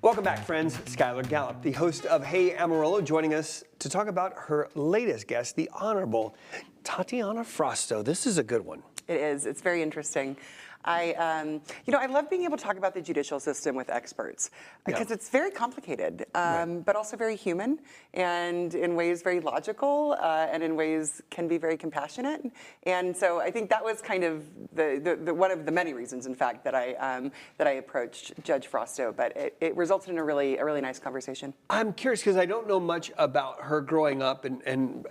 Welcome back, friends. Skylar Gallup, the host of Hey Amarillo, joining us to talk about her latest guest, the Honorable Tatiana Frausto. This is a good one. It is. It's very interesting. I love being able to talk about the judicial system with experts because it's very complicated, but also very human, and in ways very logical, and in ways can be very compassionate. And so I think that was kind of the one of the many reasons, in fact, that I approached Judge Frausto. But it resulted in a really nice conversation. I'm curious because I don't know much about her growing up and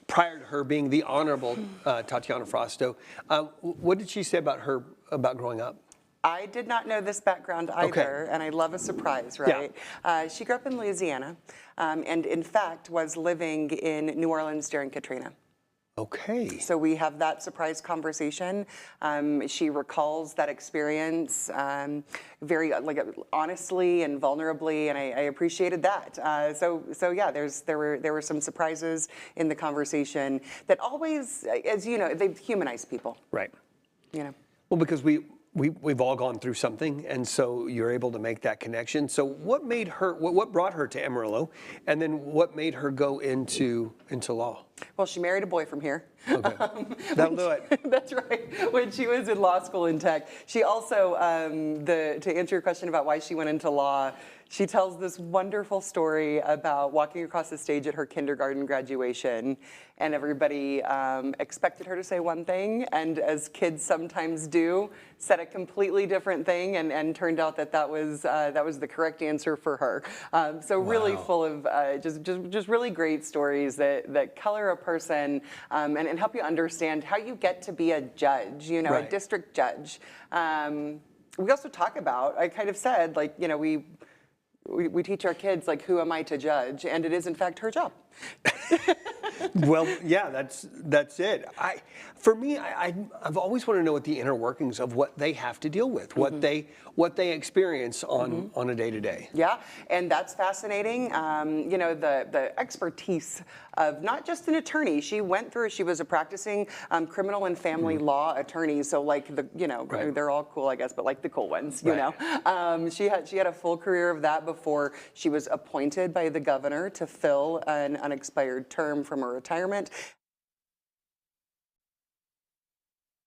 prior to her being the Honorable Tatiana Frausto. What did she say about growing up? I did not know this background either, and I love a surprise, right? Yeah. She grew up in Louisiana, and in fact was living in New Orleans during Katrina. Okay. So we have that surprise conversation. She recalls that experience very honestly and vulnerably, and I appreciated that. So yeah, there were some surprises in the conversation that always, as you know, they humanize people. Right. You know. Well, because we've all gone through something, and so you're able to make that connection. So what made her? What brought her to Amarillo, and then what made her go into law? Well, she married a boy from here. Okay, that'll do it. That's right. When she was in law school in Tech, she also, to answer your question about why she went into law, she tells this wonderful story about walking across the stage at her kindergarten graduation, and everybody expected her to say one thing, and as kids sometimes do, said a completely different thing, and turned out that was the correct answer for her. So really full of just really great stories that color a person and help you understand how you get to be a judge, you know, a district judge. We also talk about, I kind of said, like, you know, we teach our kids, like, who am I to judge? And it is, in fact, her job. Well, yeah, that's it. For me, I've always wanted to know what the inner workings of what they have to deal with, what they experience on a day-to-day. Yeah, and that's fascinating. You know, the expertise of not just an attorney. She was a practicing criminal and family law attorney. So like they're all cool, I guess, but like the cool ones, you know. She had a full career of that before she was appointed by the governor to fill an unexpired term from her retirement.